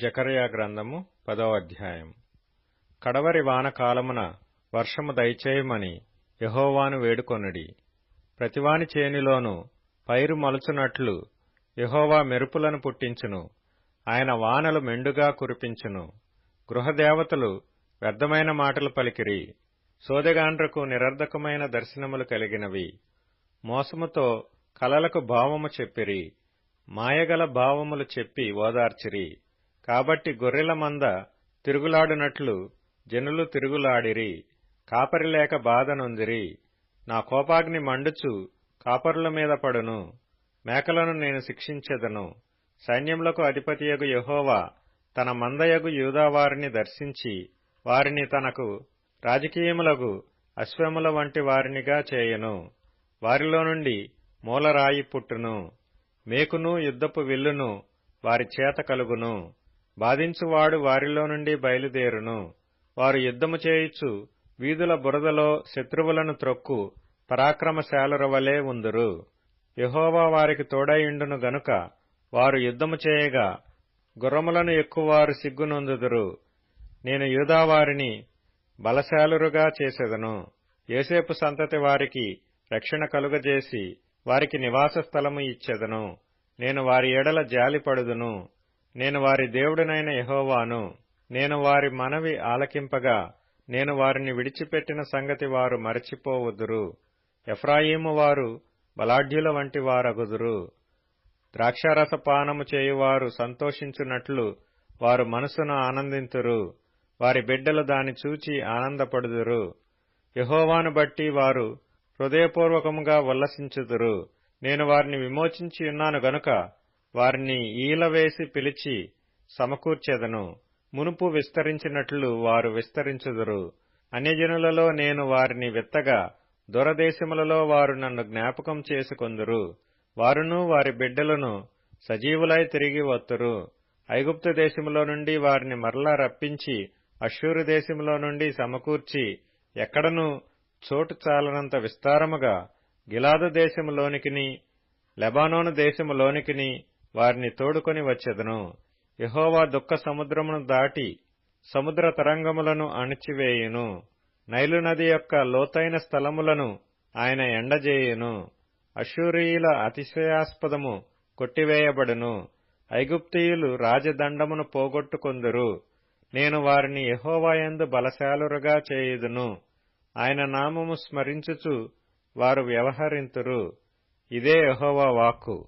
జకర్యా గ్రంథము 10వ అధ్యాయం. కడవరి వానకాలమున వర్షము దయచేయమని యెహోవాను వేడుకొనుడి. ప్రతివాని చేనిలోను పైరు మొలచునట్లు యెహోవా మెరుపులను పుట్టించును. ఆయన వానలు మెండుగా కురిపించును. గృహదేవతలు వ్యర్థమైన మాటలు పలికిరి. సోదెగాండ్రకు నిరర్ధకమైన దర్శనములు కలిగినవి. మోసముతో కలలకు భావము చెప్పిరి. మాయగల భావములు చెప్పి ఓదార్చిరి. కాబట్టి గొర్రెల మంద తిరుగులాడునట్లు జనులు తిరుగులాడిరి. కాపరి లేక బాధ నొందిరి. నా కోపాగ్ని మండుచు కాపరుల మీద పడును. మేకలను నేను శిక్షించెదను. సైన్యములకు అధిపతియగు యెహోవా తన మందయగు యూదావారిని దర్శించి వారిని తనకు రాజకీయములగు అశ్వముల వంటి వారినిగా చేయను. వారిలో నుండి మూలరాయి పుట్టును. మేకును యుద్ధపు విల్లును వారి చేత కలుగును. బాధించువాడు వారిలో నుండి బయలుదేరును. వారు యుద్ధము చేయుచు వీధుల బురదలో శత్రువులను త్రొక్కు పరాక్రమశాలుర వలె ఉందురు. యెహోవా వారికి తోడైయుండును గనుక వారు యుద్ధము చేయగా గుర్రములను ఎక్కువారు సిగ్గునొందుదురు. నేను యూదావారిని బలశాలురుగా చేసెదను. యోసేపు సంతతి వారికి రక్షణ కలుగజేసి వారికి నివాస స్థలము ఇచ్చెదను. నేను వారి ఎడల జాలిపడుదును. నేను వారి దేవుడనైన యెహోవాను. నేను వారి మనవి ఆలకింపగా నేను వారిని విడిచిపెట్టిన సంగతి వారు మరచిపోవుదురు. ఎఫ్రాయిము వారు బలాఢ్యుల వంటి వారగుదురు. ద్రాక్షారసపానము చేయువారు సంతోషించున్నట్లు వారు మనసును ఆనందింతురు. వారి బిడ్డలు దాని చూచి ఆనందపడుదురు. యెహోవాను బట్టి వారు హృదయపూర్వకముగా ఉల్లసించుదురు. నేను వారిని విమోచించి ఉన్నాను గనుక వారిని ఈలవేసి పిలిచి సమకూర్చెదను. మునుపు విస్తరించినట్లు వారు విస్తరించుదురు. అన్యజనులలో నేను వారిని విత్తగా దూరదేశములలో వారు నన్ను జ్ఞాపకం చేసుకొందురు. వారును వారి బిడ్డలను సజీవులై తిరిగి వత్తురు. ఐగుప్తు దేశములో నుండి వారిని మరలా రప్పించి అష్షూరు దేశములో నుండి సమకూర్చి ఎక్కడనూ చోటు చాలనంత విస్తారముగా గిలాదు దేశములోనికిని లెబానోను దేశములోనికిని వారిని తోడుకొని వచ్చెదను. యెహోవా దుఃఖ సముద్రమును దాటి సముద్ర తరంగములను అణిచివేయును. నైలు నది యొక్క లోతైన స్థలములను ఆయన ఎండజేయును. అష్షూరీయుల అతిశయాస్పదము కొట్టివేయబడును. ఐగుప్తీయులు రాజదండమును పోగొట్టుకొందురు. నేను వారిని యెహోవాయందు బలశాలురుగా చేయుదును. ఆయన నామము స్మరించుచు వారు వ్యవహరింతురు. ఇదే యెహోవా వాక్కు.